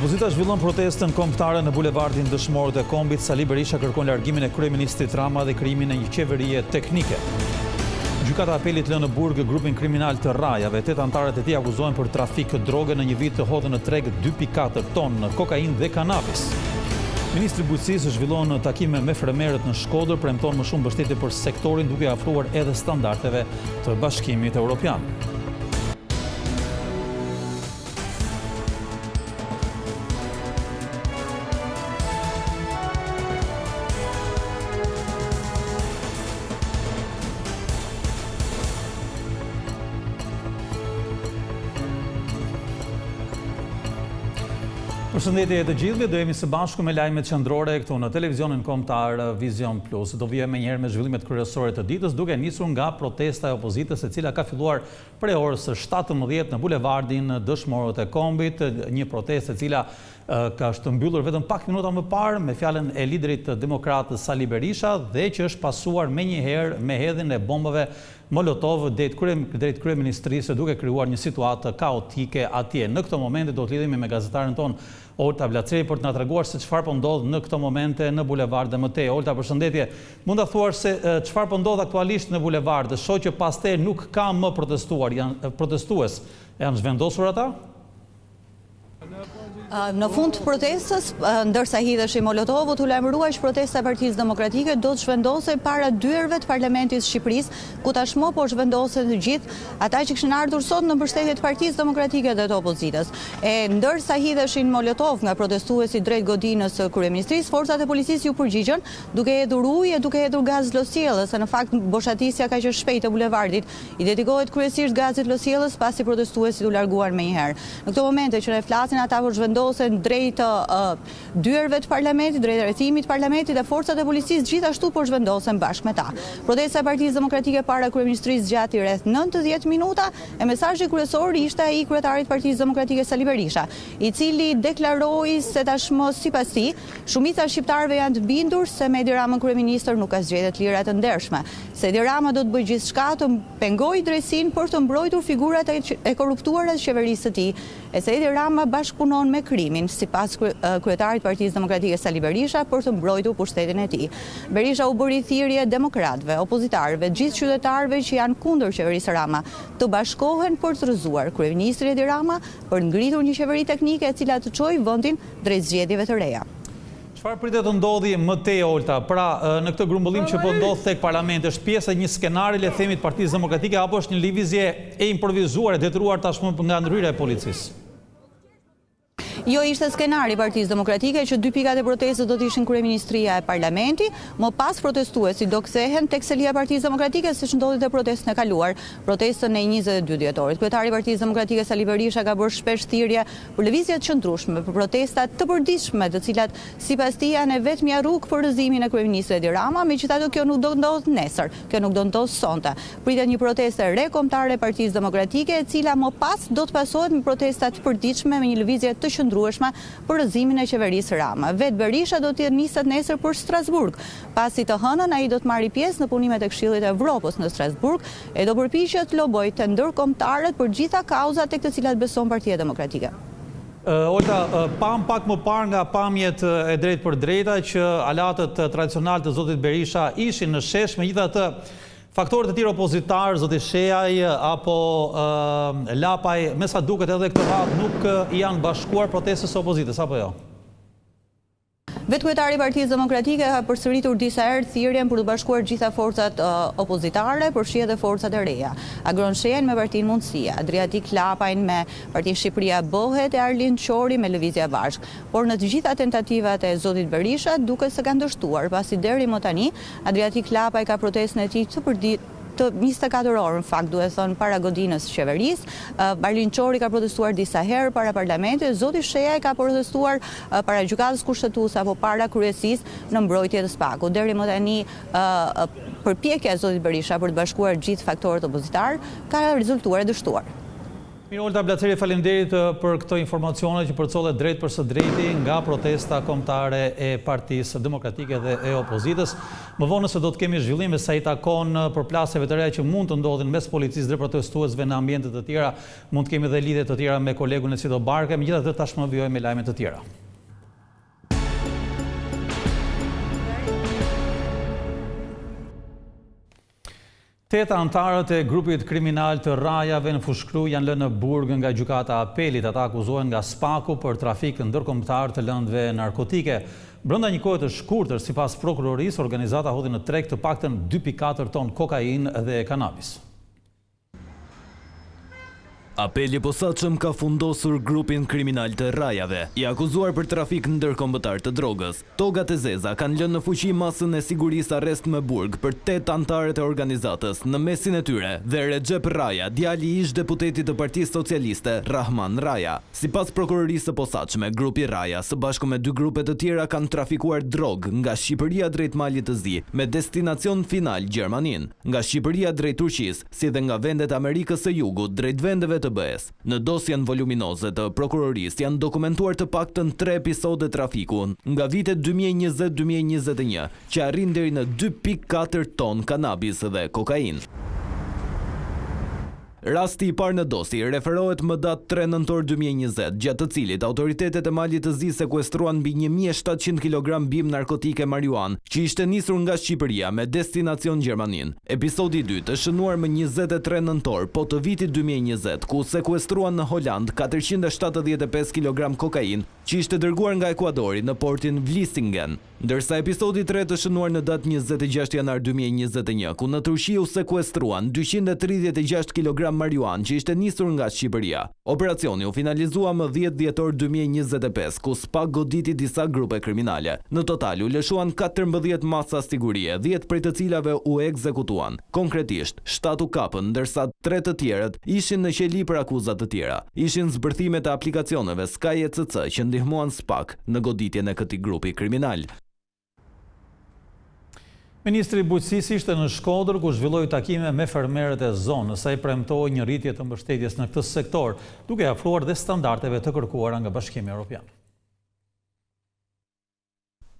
Opozita zhvillon protestën kombëtare në bulevardin Dëshmorët e Kombit. Sali Berisha kërkon largimin e kryeministrit Rama dhe krijimin e një qeverie teknike. Gjykata e Apelit lë në burg grupin kriminal të rajave. 8 anëtarët e tij akuzohen për trafik droge në një vit të hodhën në treg 2.4 tonë kokainë dhe kanabis. Ministri i Bujqësisë zhvillon takime me fremerët në Shkodër, premton më shumë mbështetje për sektorin duke afruar edhe standardeve të Bashkimit Evropian. Përshëndetje të gjithëve, do jemi së bashku me lajmet qendrore këtu në televizionin kombëtar Vision Plus. Do vijmë njëherë me zhvillimet kryesore të ditës, duke nisur nga protesta e opozitës, e cila ka filluar prej orës 17 në bulevardin Dëshmorët e Kombit, një protestë e cila ka është mbyllur vetëm pak minuta më parë me fjalën e liderit demokrat Sali Berisha dhe që është pasuar menjëherë me hedhjen e bombave Molotov drejt kryeministrisë, duke krijuar një situatë kaotike atje. Në këtë moment do të lidhemi me gazetaren ton Olta Blaceri për të na treguar se çfarë po ndodh në këto momente në bulevard DMT. Olta, përshëndetje. Mund ta thuash se çfarë po ndodh aktualisht në bulevard? Shoh që pas te nuk ka më protestuar, janë protestues. Janë zhvendosur ata? Në fund të protestës, ndërsa hidheshin Molotovut, u lajmërua që protesta e Partisë Demokratike do të zhvendosej para dyerve të Parlamentit të Shqipërisë, ku tashmë po zhvendosen të gjithë ata që kishin ardhur sot në mbështetje të Partisë Demokratike dhe të opozitës. Ndërsa hidheshin Molotov nga protestuesit drejt godinës së kryeministrisë, forcat e policisë ju përgjigjen duke hedhur ujë e duke hedhur gaz losjellës, se në fakt boshatisja ka qenë shpejt e bulevardit i dedikohet kryesisht gazit losjellës pasi protestuesit u larguan menjëherë. Në këtë moment që ne flasin, ata po zhvendosen drejt dyerve të parlamentit, drejt rrethimit të parlamentit dhe forcat e policisë gjithashtu po zhvendosen bashkë me ta. Protesta e Partisë Demokratike para kryeministrisë zgjati rreth 90 minuta e mesazhi kryesor ishte ai i kryetarit të Partisë Demokratike Sali Berisha, i cili deklaroi se tashmë sipas tij, shumica e shqiptarëve janë të bindur se me Edi Ramën kryeministër nuk ka zgjedhje të lira të ndershme, se Edi Rama do të bëjë gjithçka të pengojë drejtsinë për të mbrojtur figurat e korruptuara të qeverisë së tij, e se Edi Rama bashkëpunon me krimin, sipas kryetarit të Partisë Demokratike Sali Berisha, për të mbrojtur pushtetin e tij. Berisha u bëri thirrje demokratëve, opozitarëve, gjithë qytetarëve që janë kundër qeverisë Rama, të bashkohen për të rrëzuar kryeministrin Edi Rama për ngritur një qeveri teknike e cila të çojë vendin drejt zgjedhjeve të reja. Çfarë pritet të ndodhi më tej, Olta? Pra, në këtë grumbullim që po ndodh tek parlamenti, është pjesë e një skenari, le të themi, të Partisë Demokratike, apo është një lëvizje e improvisuar, e detyruar tashmë nga ndryra e policisë? Jo, ishte skenari i Partisë Demokratike që 2 pikat e protestës do të ishin kryeministria e parlamentit, më pas protestuesit do kthehen tek selia e Partisë Demokratike, siç ndodhi te protestën e kaluar, protestën e 22 dhjetorit. Kryetari i Partisë Demokratike Sali Berisha ka bërë shpesh thirrje për lëvizje të qëndrueshme, për protesta të përditshme, të cilat sipas tij janë vetmja rrugë për rrëzimin e kryeministrit Edi Rama, megjithatë kjo nuk do të ndodh nesër, kjo nuk do të ndodh sonte. Pritet një protestë re kombëtare e Partisë Demokratike, e cila më pas do të pasohet me protesta të përditshme me një lëvizje të qëndrueshme për rrëzimin e qeverisë Rama. Vet Berisha do të niset nesër për Strasburg. Pasi të hënën ai do të marrë pjesë në punimet e Këshillit të Evropës në Strasburg e do përpiqet të lobojë të ndërkombëtarët për gjitha kauzat tek të cilat beson Partia Demokratike. Olta, pam pak më parë nga pamjet e drejt për drejta që alatët tradicional të zotit Berisha ishin në shesh, megjithatë faktorët e tjerë opozitarë, zoti Sheaj apo Lapaj, me sa duket edhe këtë radhë nuk janë bashkuar protestës së opozitës, apo jo? Vetë kryetari i Partisë Demokratike ka përsëritur disa herë thirrjen për të bashkuar gjitha forcat opozitare, përfshi edhe forcat e reja. Agron Sheajin me Partinë Mundësia, Adriatik Lapajin me Partinë Shqipëria Bëhet e Arlind Qori me Lëvizja Bashk. Por në të gjitha tentativat e zotit Berisha duket se kanë dështuar, pasi deri më tani Adriatik Lapaj ka protestën e tij të 24 orë, në fakt, duhet thënë, para godinës qeverisë. Arlind Qori ka protestuar disa herë para parlamentit, zoti Sheaj ka protestuar para gjykatës kushtetuese apo para kryesisë në mbrojtje të spakut. Deri më tani përpjekja e zotit Berisha për të bashkuar gjithë faktorët opozitar ka rezultuar e dështuar. Olta Blaceri, faleminderit për këto informacione që përcollet drejt për së drejti nga protesta kombëtare e Partisë Demokratike dhe e opozitës. Më vonë se do të kemi zhvillime sa i takon përplasjeve të reja që mund të ndodhin mes policisë dhe protestuesve në ambiente të tjera, mund të kemi dhe lidhje të tjera me kolegun e Cido Barke, megjithatë tashmë vijojmë me lajme të tjera. 8 antarët e grupit kriminal të rajave në Fushkru janë lënë në burg nga gjykata e apelit. Ata akuzohen nga SPAK-u për trafik ndërkombëtar të lëndëve narkotike. Brenda një kohe të shkurtër, sipas prokurorisë, organizata hodhi në treg të paktën 2.4 ton kokainë dhe kanabis. Apeli posaçëm ka fundosur grupin kriminal të rajave, i akuzuar për trafik ndërkombëtar të drogës. Togat e zeza kanë lënë në fuqi masën e sigurisë arrest me burg për 8 antarët e organizatës, në mesin e tyre dhe Recep Raja, djali i ish deputetit të Partisë Socialiste, Rahman Raja. Sipas prokurorisë së posaçme, grupi Raja së bashku me 2 grupe të tjera kanë trafikuar drogë nga Shqipëria drejt Malit të Zi me destinacion final Gjermaninë, nga Shqipëria drejt Turqisë, si dhe nga vendet e Amerikës së Jugut drejt vendeve të BE-s. Në dosjen voluminoze të prokurorisë janë dokumentuar të paktën 3 episode trafiku nga vitet 2020-2021, që arrin deri në 2.4 ton kanabis dhe kokainë. Rasti i parë në dosi referohet më datë 3 nëntor 2020, gjatë të cilit autoritetet e Malit të Zi sekuestruan mbi 1700 kg bim narkotike marijuan, që ishte nisur nga Shqipëria me destinacion Gjermaninë. Episodi i dytë është shënuar më 23 nëntor, po të vitit 2020, ku sekuestruan në Holand 475 kg kokainë, që ishte dërguar nga Ekuadori në portin Vlissingen. Ndërsa episodi i tretë është shënuar në datë 26 janar 2021, ku në Turqi u sekuestruan 236 kg marijuan që ishte nisur nga Shqipëria. Operacioni u finalizua më 10 dhjetor 2025, ku SPAK goditi disa grupe kriminale. Në total u lëshuan 14 masa sigurie, 10 prej të cilave u ekzekutuan. Konkretisht, 7 u kapën, ndërsa 3 të tjerët ishin në qeli për akuzat të tjera. Ishin zbërthimet e aplikacioneve Sky ECC që ndihmuan SPAK në goditjen e këtij grupi kriminal. Ministri i Bujqësisë ishte në Shkodër ku zhvilloi takime me fermerët e zonës, sa i premtoi një rritje të mbështetjes në këtë sektor, duke afruar dhe standardeve të kërkuara nga Bashkimi Evropian.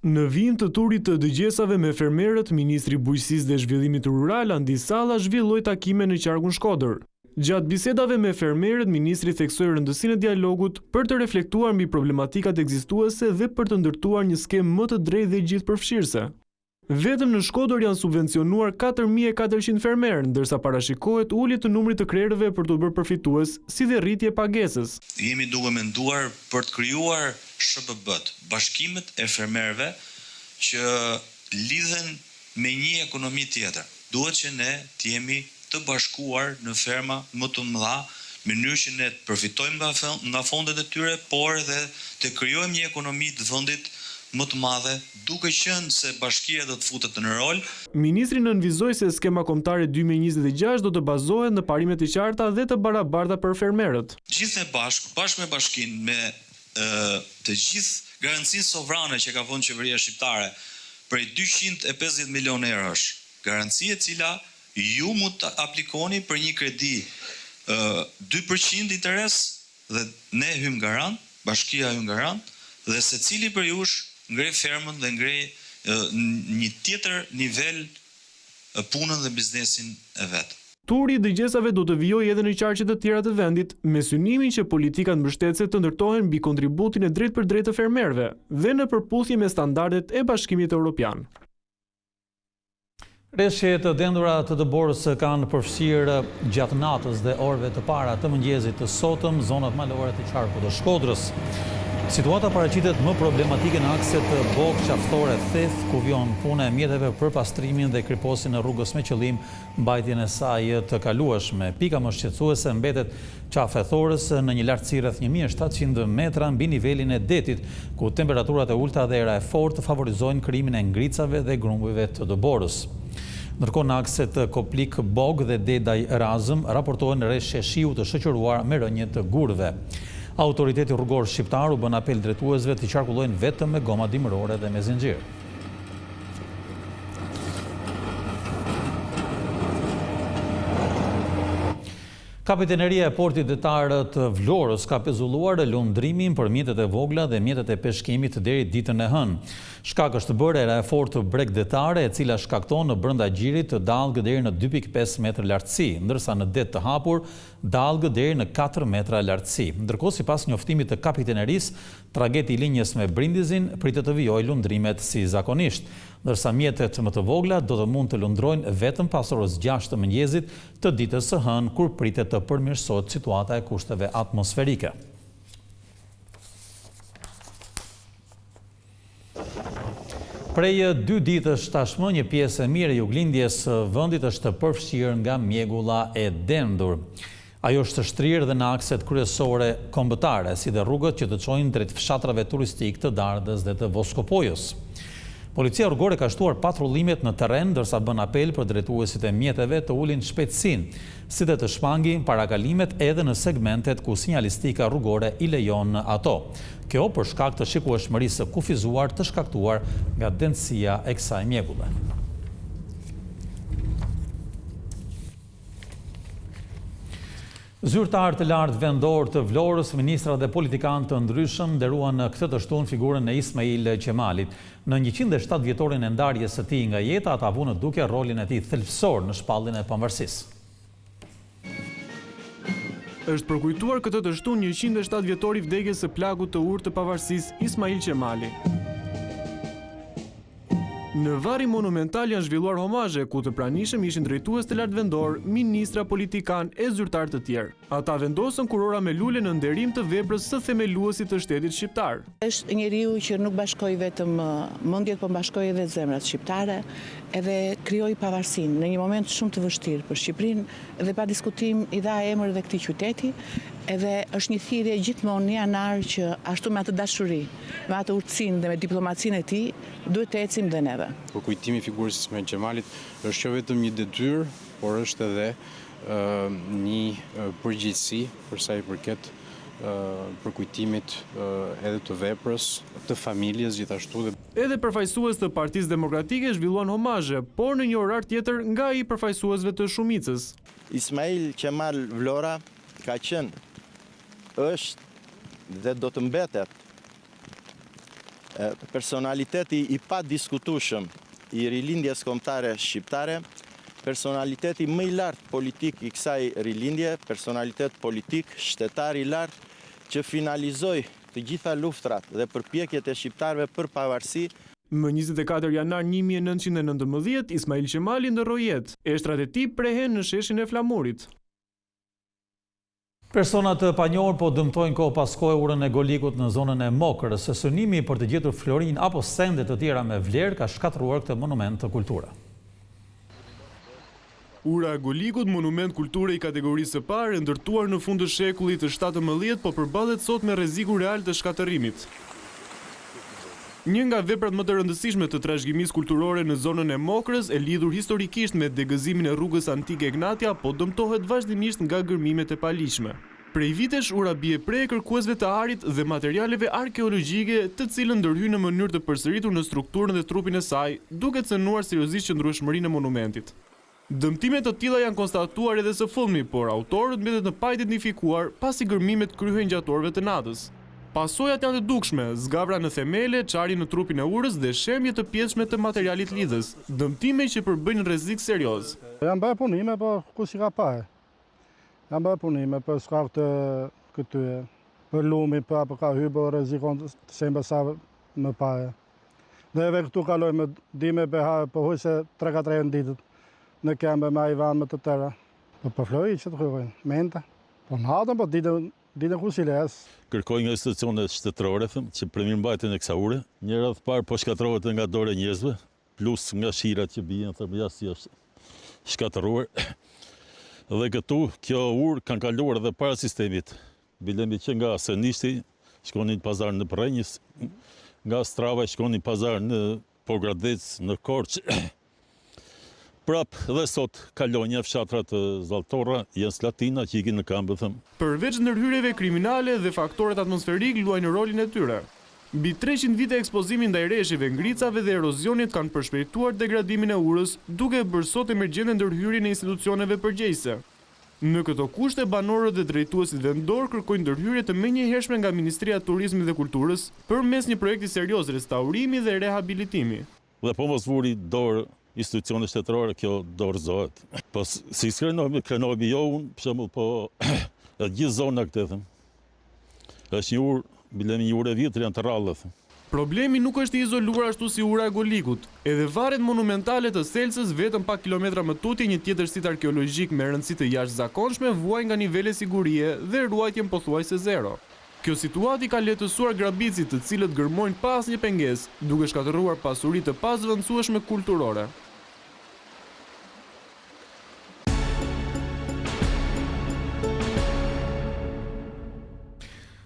Në vijim të turit të dëgjesave me fermerët, Ministri i Bujqësisë dhe Zhvillimit Rural Andi Salla zhvilloi takime në qarkun Shkodër. Gjatë bisedave me fermerët, ministri theksoi rëndësinë e dialogut për të reflektuar mbi problematikat ekzistuese dhe për të ndërtuar një skemë më të drejtë dhe gjithëpërfshirëse. Vetëm në Shkodër janë subvencionuar 4400 fermerë, ndërsa parashikohet ulje të numrit të krerëve për të bërë përfitues, si dhe rritje pagesës. Jemi duke menduar për të krijuar SHBB-t, bashkimet e fermerëve që lidhen me një ekonomi tjetër. Duhet që ne të jemi të bashkuar në ferma më të mëdha, në mënyrë që ne të përfitojmë nga fondet e tyre, por edhe të krijojmë një ekonomi të vendit më të madhe, duke qenë se bashkia do të futet në rol. Ministri nënvizoi se skema kombëtare 2026 do të bazohet në parimet e qarta dhe të barabarta për fermerët. Gjithë bashkë me bashkinë, me të gjithë garancinë sovrane që ka vënë qeveria shqiptare, prej 250 milion eurosh, garanci e cila ju mund të aplikoni për një kredi 2% interes dhe ne hym garant, bashkia hym garant, dhe secili për jush ngrej fermën dhe ngrej një tjetër nivel punën dhe biznesin e vetë. Turi i dëgjesave do të vijojë edhe në qarqe të tjera të vendit, me synimin që politikat mbështetëse të ndërtohen mbi kontributin e drejt për drejt të fermerëve dhe në përputhje me standardet e Bashkimit Evropian. Rreshje të dendura të dëborës kanë përfshirë gjatë natës dhe orëve të para të mëngjesit të sotëm zonat malore të qarkut të Shkodrës. Situata paraqitet më problematike në akset Bog qaftore Theth, ku vjon puna e mjeteve për pastrimin dhe kriposin e rrugës me qëllim mbajtjen e saj të kalueshme. Pika më shqetësuese mbetet qafe Thorës në një lartësi rreth 1700 metra mbi nivelin e detit, ku temperaturat e ulta dhe era e fortë favorizojnë krijimin e ngricave dhe grumbujve të dëborës. Ndërkohë në akset Koplik Bog dhe Dedaj Razëm raportohen rreshje shiu të shoqëruar me rënje të gurëve. Autoriteti rrugor shqiptar u bën apel drejtuesve të qarkullojnë vetëm me goma dimërore dhe me zinxhir. Kapiteneria e portit detar të Vlorës ka pezulluar lundrimin për mjetet e vogla dhe mjetet e peshkimit deri ditën e hënë. Shkak është bërë era e fortë të breg detare, e cila shkakton në brenda gjirit të dallgë deri në 2.5 metrë lartësi, ndërsa në det të hapur dallgë deri në 4 metra lartësi. Ndërkohë, sipas njoftimit të kapitenerisë, trageti i linjës me Brindizin pritet të vijojë lundrimet si zakonisht, ndërsa mjetet më të vogla do të mund të lundrojnë vetëm pas orës 6 të mëngjesit të ditës së hënë, kur pritet të përmirësohet situata e kushteve atmosferike. Prej 2 ditësh tashmë, një pjesë e mirë e juglindjes së vendit është përfshirë nga mjegulla e dendur. Ajo është shtrirë dhe në akset kryesore kombëtare, si dhe rrugët që të çojnë drejt fshatrave turistik të Dardës dhe të Voskopojës. Policia rrugore ka shtuar patrullimet në terren, ndërsa bën apel për drejtuesit e mjeteve të ulin shpejtësinë, si dhe të shmangin parakalimet edhe në segmentet ku sinjalistika rrugore i lejon ato. Kjo për shkak të shikueshmërisë së kufizuar të shkaktuar nga densësia e kësaj mjegulle. Zyrtarë të lartë vendor të Vlorës, ministra dhe politikanë të ndryshëm nderuan këtë të shtunë figurën e Ismail Qemalit. Në 107 vjetorin e ndarjes së tij nga jeta, ata vu në duke rolin e tij thelbësor në shpalljen e pavarësisë. Është përkujtuar këtë të shtunë 107 vjetori vdekjes së plagut të urtë të pavarësisë Ismail Qemali. Në vari monumental janë zhvilluar homazhe ku të pranishëm ishin drejtues të lartë vendor, ministra, politikan e zyrtar të tjerë. Ata vendosën kurora me lule në nderim të veprës së themeluesit të shtetit shqiptar. Është njeriu që nuk bashkoi vetëm mendjet, por bashkoi edhe zemrat shqiptare, edhe krijoi pavarësinë në një moment shumë të vështirë për Shqipërinë dhe pa diskutim i dha emër edhe këtij qyteti. Edhe është një thirrje gjithmonë një anar që ashtu me atë dashuri, me atë urtësinë dhe me diplomacinë e tij, duhet të ecim dhe neve. Përkujtimi i figurës së Ismail Qemalit është jo vetëm një detyrë, por është edhe një përgjegjësi për sa i përket përkujtimit edhe të veprës, të familjes gjithashtu. Edhe përfaqësues të Partisë Demokratike zhvilluan homazhe, por në një orar tjetër nga i përfaqësuesve të shumicës. Ismail Qemal Vlora ka qenë, është dhe do të mbetet personaliteti i pa diskutueshëm i rilindjes kombëtare shqiptare, personaliteti më i lartë politik i kësaj rilindje, personalitet politik, shtetari i lartë që finalizoi të gjitha luftrat dhe përpjekjet e shqiptarëve për pavarësi. Më 24 janar 1919, Ismail Qemali ndërroi jetë. Eshtrat e tij prehen në sheshin e Flamurit. Personat të panjohur po dëmtojnë kohë pas kohe urën e Golikut në zonën e Mokrës. Synimi për të gjetur florin apo sende të tjera me vlerë ka shkatruar këtë monument të kulture. Ura e Golikut, monument kulture i kategorisë së parë, ndërtuar në fund të shekullit të 17, po përballet sot me rreziku real të shkatërimit. Një nga veprat më të rëndësishme të trashëgimisë kulturore në zonën e Mokrës e lidhur historikisht me degëzimin e rrugës antike Egnatia, po dëmtohet vazhdimisht nga gërmimet e paligjshme. Prej vitesh ura bie prej kërkuesve të arit dhe materialeve arkeologjike, të cilën ndërhyjnë në mënyrë të përsëritur në strukturën dhe trupin e saj, duke cënuar seriozisht qëndrueshmërinë e monumentit. Dëmtime të tilla janë konstatuar edhe së fundmi, por autorët mbetet në pa identifikuar pasi gërmimet kryhen gjatë orëve të natës. Pasojat janë të dukshme, zgavra në themele, çari në trupin e urës dhe shembje të pjesshme të materialit lidhës, dëmtime që përbëjnë rrezik serioz. Janë bërë punime, po kush i ka parë? Janë bërë punime për shkak të këtyre, për lumi, për apo ka hyrë rrezikon të shembe sa më parë. Dhe edhe këtu kalojmë dime behar, po hujse 3-4 herë në ditët në kembe me ajvan më të tëra. Po për flori që të kërkojnë, mente. Po në hatën, po ditën ku si les. Kërkoj nga institucionet shtetërore që për mirëmbajtjen e kësaj ure, një radhë parë po shkatërrohet nga dorë e njerëzve, plus nga shirat që bien, thënë si është shkatëruar. Dhe këtu kjo urë kanë kaluar edhe para sistemit. Bilemi që nga Sënishti shkonin pazar në Prenjës, nga Strava shkonin pazar në Pogradec, në Korç. Prap dhe sot kalonja fshatrat Zalltorra, janë Slatina që ikin në këmbë, thëmë. Përveç ndërhyrjeve kriminale dhe faktorët atmosferik luajnë rolin e tyre. Mbi 300 vite ekspozimi ndaj rreshjeve, ngricave dhe erozionit kanë përshpejtuar degradimin e urës, duke bërë sot emergjente ndërhyrjen e institucioneve përgjegjëse. Në këto kushte, banorët dhe drejtuesit vendor kërkojnë ndërhyrje të menjëhershme nga Ministria e Turizmit dhe Kulturës përmes një projekti serioz restaurimi dhe rehabilitimi. Dhe po mos vuri dorë institucione shtetërore, kjo dorëzohet. Po si krenohemi jo unë, për shembull, po e gjithë zona këtë thëmë. Është një urë, bilemi një urë e vitër janë të rrallë, thëmë. Problemi nuk është i izoluar ashtu si ura e Golikut. Edhe varet monumentale të Selsës vetëm pak kilometra më tutje një tjetër sit arkeologjik me rëndësi të jashtëzakonshme vuaj nga nivele sigurie dhe ruajtjen pothuajse zero. Kjo situatë i ka letësuar grabicit të cilët gërmojnë pas një pengesë, duke shkatëruar pasuri të pasvendësueshme kulturore.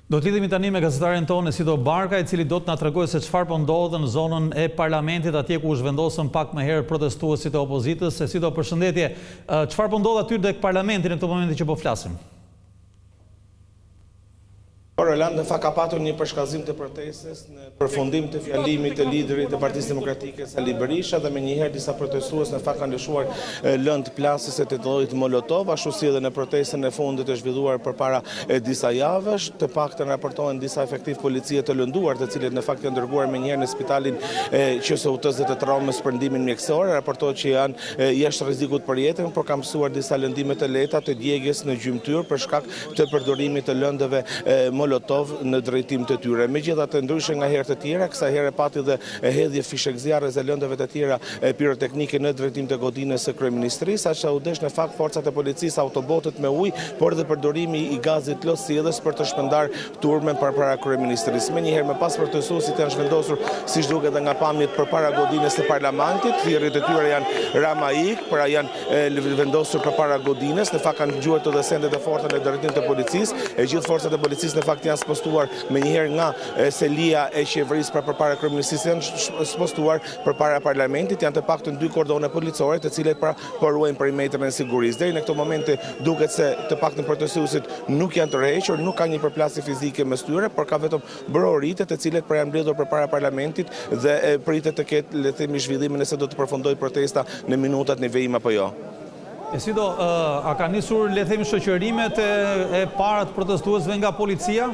Do t'lidhemi tani me gazetarin tonë Sido Barka, i cili do të na tregojë se çfarë po ndodh në zonën e parlamentit, atje ku u zhvendosën pak më herë protestuesit e opozitës. Sido, përshëndetje. Çfarë po ndodh aty tek parlamenti në këtë moment që po flasim? Orland në fakt ka patur një përshkallëzim të protestës në përfundim të fjalimit të liderit të Partisë Demokratike Sali Berisha dhe menjëherë disa protestues në fakt kanë lëshuar lëndë plasëse të llojit Molotov, ashtu si edhe në protestën e fundit të zhvilluar përpara disa javësh, të paktën raportohen disa efektiv policie të lënduar, të cilët në fakt janë dërguar menjëherë në spitalin QSUT-s dhe të traumës për ndimin mjekësor. Raportohet që janë jashtë rrezikut për jetën, por kanë mësuar disa lëndime të lehta të djegjes në gjymtyr për shkak të përdorimit të lëndëve Molotov në drejtim të tyre. Megjithatë, ndryshe nga herë të tjera, kësaj herë pati dhe hedhje fishek zjarre e lëndëve të tjera piroteknike në drejtim të godinës së kryeministrisë, aq sa u desh në fakt forcat e policisë autobotet me ujë, por dhe përdorimi i gazit losjedhës për të shpërndar turmen përpara kryeministrisë. Menjëherë më pas protestuesit janë zhvendosur, siç duket edhe nga pamjet, përpara godinës së parlamentit. Thirrjet e tyre janë ramaik, pra janë vendosur përpara godinës. Në fakt kanë dëgjuar edhe sendet e forta në drejtim të policisë. E gjithë forcat e policisë në fakt janë spostuar menjëherë nga selia e qeverisë përpara kryeministrisë, janë spostuar përpara parlamentit, janë të paktën 2 kordone policore të cilet po ruajnë perimetrin e sigurisë. Deri në këtë moment duket se të paktën protestuesit nuk janë të rrehequr, nuk ka një përplasje fizike mes tyre, por ka vetëm broritë të cilet janë mbledhur përpara parlamentit dhe pritet të ketë, le të themi, zhvillimin nëse do të përfundojë protesta në minutat në vijim apo jo. Sido, a ka nisur, le të themi, shoqërimet e para të protestuesve nga policia?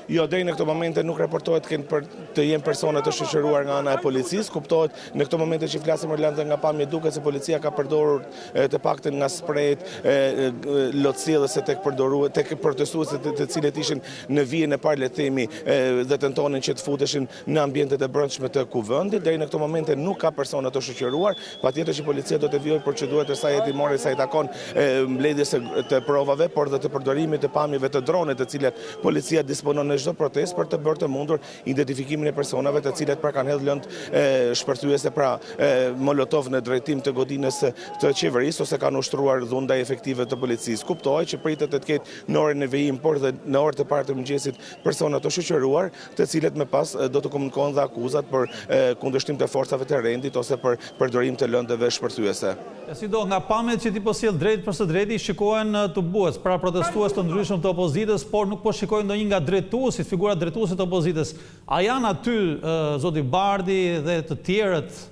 Jo, deri në këtë momente nuk raportohet të jenë persona të shoqëruar nga ana e policisë. Kuptohet në këtë momente që flasim Orlando nga pamje duket se policia ka përdorur të paktën nga sprejt lotësjellëse tek protestuesit të cilët ishin në vijën e parë, le të themi, dhe tentonin që të futeshin në ambientet e brendshme të kuvendit. Deri në këtë momente nuk ka persona të shoqëruar. Patjetër që policia do të vijojë procedurat e saj hetimore sa i takon mbledhjes të provave, por dhe të përdorimit të pamjeve të dronit të cilat policia disponon çdo protest për të bërë të mundur identifikimin e personave të cilët kanë hedhur lëndë shpërthyese Molotov në drejtim të godinës të qeverisë ose kanë ushtruar dhunda efektive të policisë. Kuptohet që pritet të ketë në orën e vijim, por dhe në orët e parë të mëngjesit persona të shoqëruar, të cilët më pas do të komunikojnë dhe akuzat për kundërshtim të forcave të rendit ose për përdorim të lëndëve shpërthyese. Sido, nga pamjet që ti po sjell drejt për së drejti, shikohen tubues pra protestues të ndryshëm të opozitës, por nuk po shikojnë ndonjë nga drejtuesit, figurat drejtuesit të opozitës. A janë aty zoti Bardi dhe të tjerët?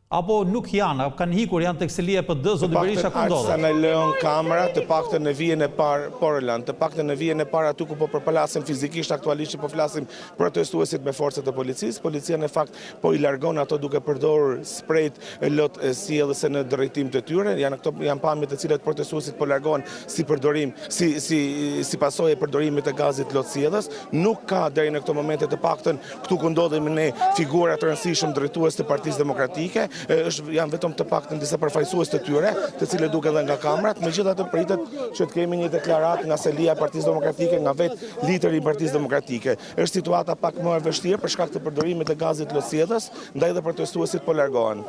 Apo nuk janë, kanë hikur, janë tek selia PD, zoti Berisha ku ndodhet? Sa në lën kamera, të paktën në vijën e parë, Orland, të paktën në vijën e parë aty ku po përplasim fizikisht aktualisht që po flasim protestuesit me forcat e policisë. Policia në fakt po i largon ato duke përdorur sprejt lotësjellëse në drejtim të tyre. Janë pamjet të cilat protestuesit po largohen si përdorim, si pasojë e përdorimit të gazit lotësjellës. Nuk ka deri në këtë moment të paktën këtu ku ndodhemi ne figura të rëndësishëm drejtues të Partisë Demokratike. Janë vetëm të paktën disa përfaqësues të tyre, të cilët duken edhe nga kamerat. Megjithatë pritet që të kemi një deklaratë nga selia e Partisë Demokratike, nga vetë lideri i Partisë Demokratike. Është situata pak më e vështirë për shkak të përdorimit të gazit losjedhës, ndaj dhe protestuesit po largohen.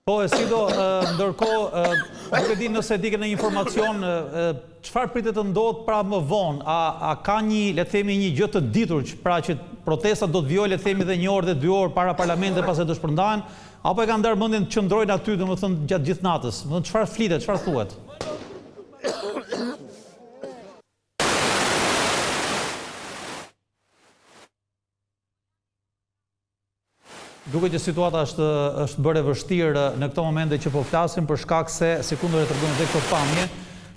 Po, Sido, ndërkohë, nuk e di nëse di ke në informacion, çfarë pritet të ndodh pra më vonë? A ka një, le të themi, një gjë të ditur, pra që protestat do të vijojnë, le të themi, dhe 1 orë dhe 2 orë para parlamentit pas e do shpërndahen, apo e kanë ndarë mendjen të qëndrojnë aty, domethënë gjatë gjithë natës? Domethënë çfarë flitet, çfarë thuhet? Duke që situata është bërë e vështirë në këto momente që po flasim për shkak se, si kundër e tregojnë edhe këto pamje,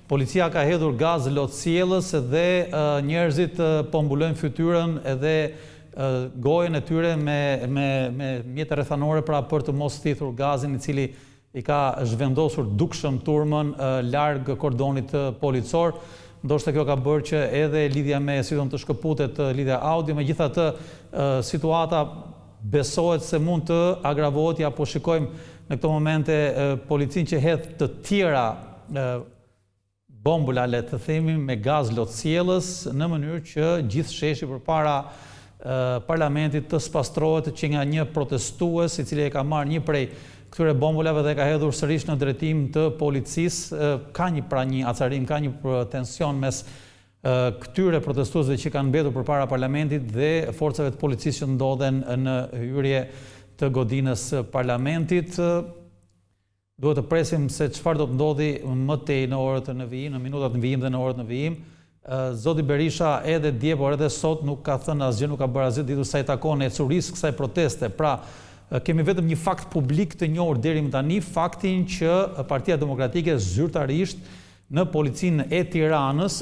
policia ka hedhur gaz lotësielës dhe njerëzit po mbulojnë fytyrën edhe gojën e tyre me mjete rrethanore për të mos thithur gazin i cili i ka zhvendosur dukshëm turmën larg kordonit policor. Ndoshta kjo ka bërë që edhe lidhja me sidon të shkëputet lidhja audio, megjithatë situata besohet se mund të agravohet, ja po shikojmë në këto momente policin që hedh të tjera bombula, le të themi, me gaz lotësielës në mënyrë që gjithë sheshi përpara parlamentit të spastrohet që nga një protestues i cili e ka marrë një prej këtyre bombulave dhe ka hedhur sërish në drejtim të policisë. Ka një acarim, ka një tension mes këtyre protestuesve që kanë mbetur përpara parlamentit dhe forcave të policisë që ndodhen në hyrje të godinës parlamentit. Duhet të presim se çfarë do të ndodhi më tej në orët në vijim, në minutat në vijim dhe në orët në vijim. Zoti Berisha edhe dje, por edhe sot nuk ka thënë asgjë, nuk ka bërë asgjë ditur sa i takon ecurisë kësaj proteste. Pra, kemi vetëm një fakt publik të njohur deri më tani, faktin që Partia Demokratike zyrtarisht në policinë e Tiranës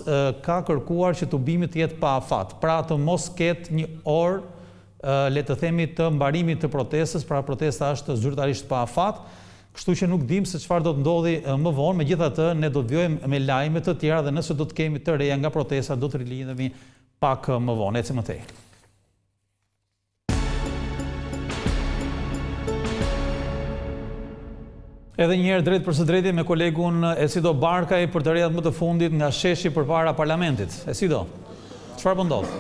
ka kërkuar që tubimi të jetë pa afat. Pra, të mos ketë një orë, le të themi, të mbarimit të protestës, pra protesta është zyrtarisht pa afat. Kështu që nuk dim se çfarë do të ndodhi më vonë, megjithatë ne do të vijojmë me lajme të tjera dhe nëse do të kemi të reja nga protesta do të rilindhemi pak më vonë. Ecim më tej. Edhe një herë drejt për së drejti me kolegun Esido Barkaj për të rejat më të fundit nga sheshi përpara parlamentit. Esido, çfarë po ndodh?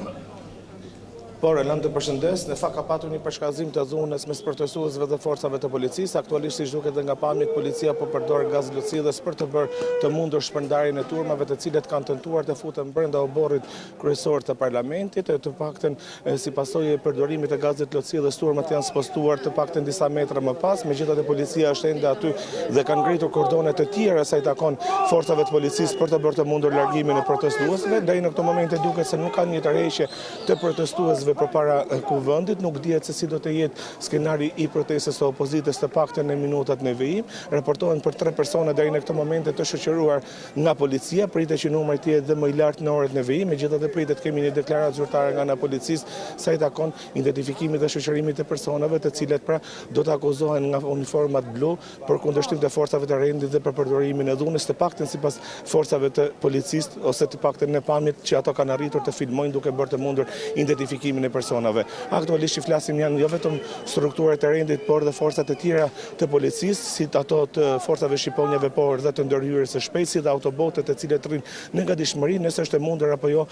Por, Elan të përshëndes, në fakt ka patur një përshkallëzim të dhunës mes protestuesve dhe forcave të policisë. Aktualisht siç duket dhe nga pamjet, policia po përdor gaz lotësielës për të bërë të mundur shpërndarjen e turmave të cilet kanë tentuar të futen brenda oborrit kryesor të parlamentit. Të paktën si pasojë e përdorimit të gazit lotësielës, turmat janë spostuar të paktën disa metra më pas. Megjithatë policia është ende aty dhe kanë ngritur kordone të tjera sa i takon forcave të policisë për të bërë të mundur largimin e protestuesve. Deri në këtë moment duket se nuk ka një tërheqje të protestuesve përpara kuvendit, nuk dihet se si do të jetë skenari i protestës së opozitës të paktën në minutat në vijim. Raportohen për 3 persona deri në këtë moment të shoqëruar nga policia, pritet që numri të jetë dhe më i lartë në orët në vijim, megjithatë pritet kemi një deklaratë zyrtare nga ana policisë sa i takon identifikimit dhe shoqërimit të personave të cilët pra do të akuzohen nga uniformat blu për kundërshtim të forcave të rendit dhe për përdorimin e dhunës, të paktën sipas forcave të policisë ose të paktën në pamjet që ato kanë arritur të filmojnë duke bërë të mundur identifikimin e personave. Aktualisht që flasim janë jo vetëm strukturat e rendit, por dhe forcat e tjera të policisë, si ato të forcave shqiponjave, por dhe të ndërhyrjes së shpejtë, si dhe autobotet të cilët rrinë në gatishmëri, nëse është e mundur apo jo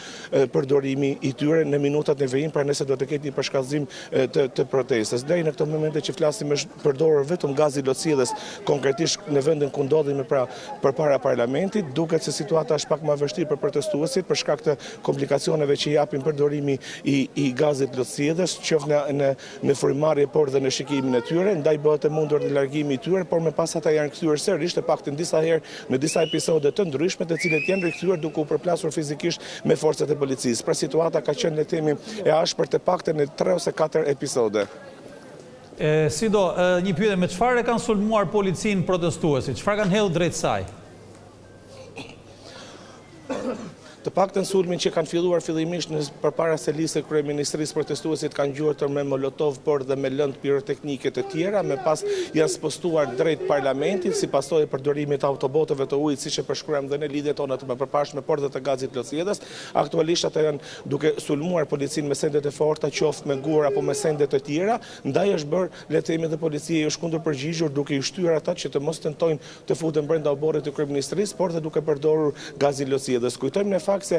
përdorimi i tyre në minutat në vijim, pra nëse do të ketë një përshkallëzim të protestës. Deri në këtë moment që flasim është përdorur vetëm gazi lotësielës konkretisht në vendin ku ndodhemi pra përpara parlamentit. Duket se situata është pak më vështirë për protestuesit për shkak të komplikacioneve që japin përdorimi i gazit lotësielës, qoftë në frymarrje por dhe në shikimin e tyre, ndaj bëhet e mundur të largimi i tyre, por më pas ata janë kthyer sërish të paktën disa herë në disa episode të ndryshme, të cilët janë rikthyer duke u përplasur fizikisht me forcat e policisë. Pra situata ka qenë, le të themi, e ashpër të paktën në 3 ose 4 episode. Sido, një pyetje, me çfarë kanë sulmuar policinë protestuesit? Çfarë kanë hedhur drejt saj? Të paktën sulmin që kanë filluar fillimisht përpara se lisë e kryeministrisë, protestuesit kanë gjuajtur me molotov, por dhe me lëndë piroteknike të tjera, me pas janë spostuar drejt parlamentit, si pasojë e përdorimit të autobotëve të ujit, siç e përshkruajmë dhe në lidhjet tona të mëparshme, por dhe të gazit lotësielës. Aktualisht ata janë duke sulmuar policinë me sende të forta, qoftë me gur apo me sende të tjera, ndaj është bërë, le të themi, dhe policia është kundër përgjigjur duke i shtyrë ata që të mos tentojnë të futen brenda oborrit të kryeministrisë, por dhe duke përdorur gazin lotësielës. Kujtojmë në fakt se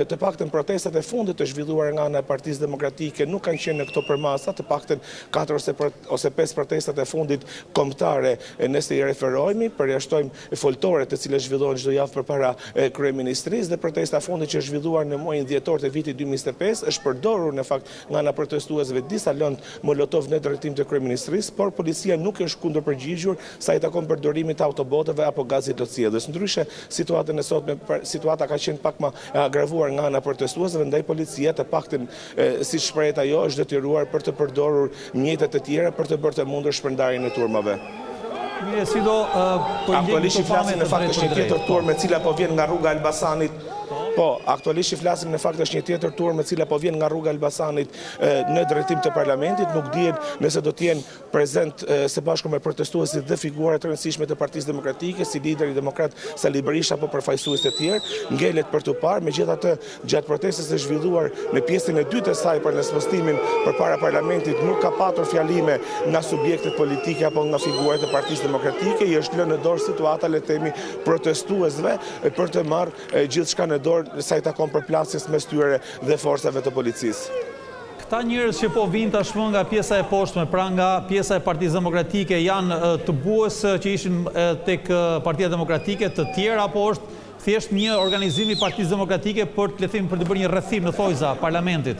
të paktën protestat e fundit të zhvilluara nga ana e Partisë Demokratike nuk kanë qenë në këto përmasa, të paktën 4 ose 5 protestat e fundit kombëtare, nëse i referohemi, përjashtojmë foltore të cilat zhvillohen çdo javë përpara kryeministrisë, dhe protesta e fundit që është zhvilluar në muajin dhjetor të vitit 2025 është përdorur në fakt nga ana protestuesve disa lëndë molotov në drejtim të kryeministrisë, por policia nuk është kundër përgjigjur sa i takon përdorimit të autobotëve apo gazit lotësielës. Ndryshe, situata ka qenë pak më e agravuar nga ana protestuesve, ndaj policia të paktën si shprehet ajo është detyruar për të përdorur mjetet e tjera për të bërë të mundur shpërndarjen e turmave. Mire, si do aktualisht i flasim në fakt është një tjetër turmë e cila po vjen nga rruga Elbasanit. Po, aktualisht i flasim në fakt është një tjetër turmë e cila po vjen nga rruga Elbasanit në drejtim të parlamentit. Nuk dihet nëse do të jenë prezent së bashku me protestuesit dhe figura të rëndësishme të Partisë Demokratike, si lideri demokrat Sali Berisha apo përfaqësues të tjerë, ngelet për të parë. Megjithatë, gjatë protestës së zhvilluar në pjesën e dytë të saj për nespostimin përpara parlamentit, nuk ka patur fjalime nga subjektet politike apo nga figurat e Partisë Demokratike. I është lënë në dorë situata, le të themi, protestuesve për të marrë gjithçka në dorë sa i takon përplasjes mes tyre dhe forcave të policisë. Këta njerëz që po vinë tashmë nga pjesa e poshtme, pra nga pjesa e Partisë Demokratike, janë të buës që ishin tek Partia Demokratike të tjera, apo është thjesht një organizim i Partisë Demokratike për të bërë një rrethim në thojza parlamentit?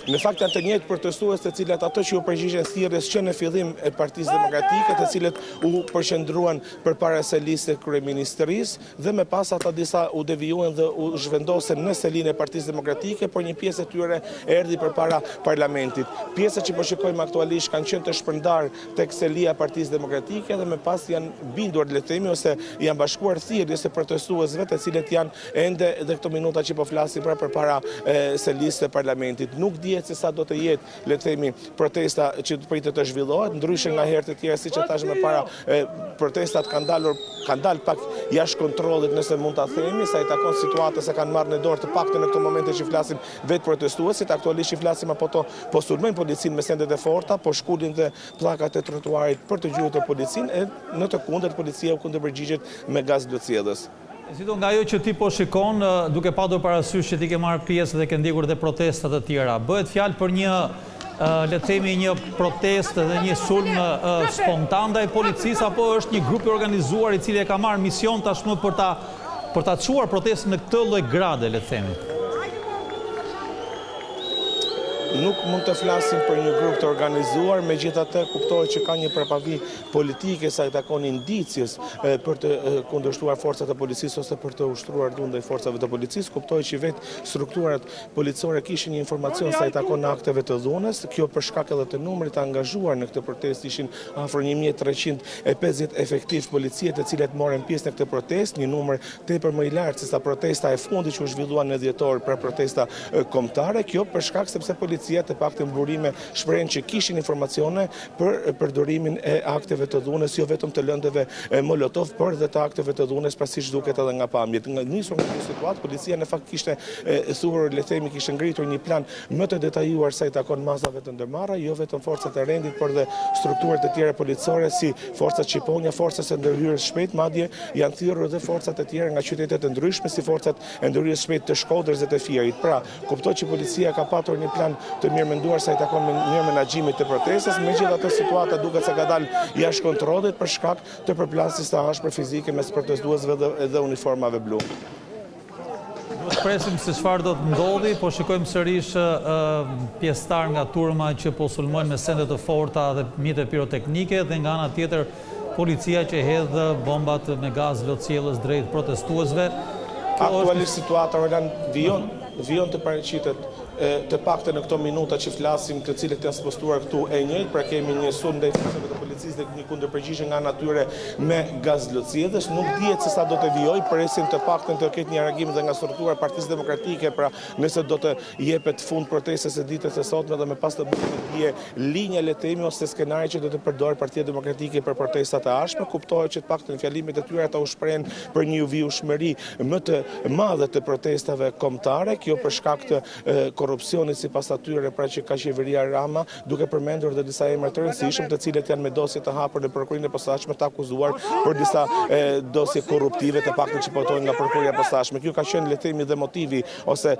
Në fakt janë të njëjtë protestues të cilat ato që u përgjigjen thirrjes që në fillim e Partisë Demokratike, të cilët u përqendruan përpara selisë së kryeministërisë dhe më pas ata disa u devijuan dhe u zhvendosen në selinë e Partisë Demokratike, por një pjesë e tyre erdhi përpara parlamentit. Pjesa që po shikojmë aktualisht kanë qenë të shpërndar tek selia e Partisë Demokratike dhe më pas janë bindur, le të themi, ose janë bashkuar thirrjes së protestuesve, të cilët janë ende edhe këto minuta që po flasim përpara selisë së parlamentit. Nuk dihet se sa do të jetë, le të themi, protesta që pritet të zhvillohet, ndryshe nga herët e tjera, siç e thash më para, protestat kanë dalë pak jashtë kontrollit, nëse mund ta themi, sa i takon situatës se kanë marrë në dorë të paktën në këto momente që flasim vetë protestuesit. Aktualisht i flasim apo po sulmojnë policinë me sendet e forta, po shkulin dhe pllakat e trotuarit për të gjuajtur policinë, e në të kundërt policia u kundërpërgjigjet me gaz lëciedhës. Si do nga jo që ti po shikon, duke padur parasysh që ti ke marrë pjesë dhe ke ndjekur dhe protestat e tjera, bëhet fjalë për një, le të themi, një protestë dhe një sulm spontan ndaj policisë, apo është një grup i organizuar i cili e ka marrë mision tashmë për ta çuar protestën në këtë lloj grade, le të themi? Nuk mund të flasim për një grup të organizuar, megjithatë kuptohet që ka një përpavi politike sa i takon indicjes për të kundërshtuar forcat e policisë ose për të ushtruar dhun ndaj forcave të policisë. Kuptohet që vetë strukturat policore kishin një informacion sa i takon akteve të dhunës. Kjo për shkak edhe të numrit të angazhuar në këtë protestë ishin afër 1350 efektiv policie të cilët morën pjesë në këtë protestë, një numër tepër më i lartë se sa protesta e fundit që u zhvillua në dhjetor për protesta kombëtare. Kjo për shkak sepse policia të paktën burime shprehen që kishin informacione për përdorimin e akteve të dhunës, jo vetëm të lëndëve molotov, por dhe të akteve të dhunës, pasi duket edhe nga pamjet. Nga nisur nga kjo situatë, policia në fakt kishte thurur, le të themi, kishte ngritur një plan më të detajuar sa i takon masave të ndërmarra, jo vetëm forcat e rendit, por dhe strukturat e tjera policore si forcat Shqiponia, forcat e ndërhyrjes shpejt, madje janë thirrur edhe forcat e tjera nga qytetet e ndryshme si forcat e ndërhyrjes shpejt të Shkodrës dhe të Fierit. Pra, kuptoj që policia ka patur një plan të mirë menduar sa i takon me mirë menaxhimit të protestës, megjithatë situata duket se ka dalë jashtë kontrollit për shkak të përplasjes së ashpër fizike mes protestuesve dhe uniformave blu. Do të presim se çfarë do të ndodhi, po shikojmë sërish pjesëtar nga turma që po sulmojnë me sende të forta dhe mjete piroteknike, dhe nga ana tjetër policia që hedh bombat me gaz lotësielës drejt protestuesve. Aktualisht situata vijon të paraqitet të paktën në këto minuta që flasim, të cilët janë spostuar këtu e njëjtë, pra kemi një sulm ndaj forcave të policisë dhe një kundërpërgjigje nga natyre me gaz lotësiedhës. Nuk dihet se sa do të vijojë, presim të paktën të ketë një reagim dhe nga struktura e Partisë Demokratike, pra nëse do të jepet fund protestës së ditës së sotme dhe më pas të bëhet dije linja, le të themi, ose skenari që do të përdorë Partia Demokratike për protestat e ardhshme. Kuptohet që të paktën fjalimet e tyre ata u shprehen për një vijshmëri më të madhe të protestave kombëtare, kjo për shkak të korrupsionit sipas atyre, pra që ka qeveria Rama, duke përmendur dhe disa emra të rëndësishëm të cilët janë me dosje të hapur në prokurorinë e posaçme të akuzuar për disa dosje korruptive të paktën që botojnë nga prokuroria e posaçme. Kjo ka qenë, le të themi, dhe motivi ose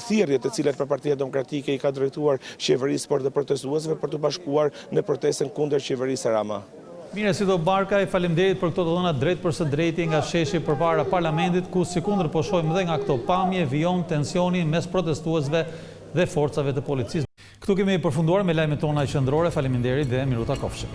thirrjet të cilat për Partia Demokratike i ka drejtuar qeverisë por dhe protestuesve për të bashkuar në protestën kundër qeverisë Rama. Mire, si do Barkaj, faleminderit për këto të dhëna drejt për së drejti nga sheshi përpara parlamentit, ku sikundër po shohim dhe nga këto pamje vijon tensioni mes protestuesve dhe forcave të policisë. Këtu kemi përfunduar me lajmet tona qendrore. Faleminderit dhe minuta kofshë.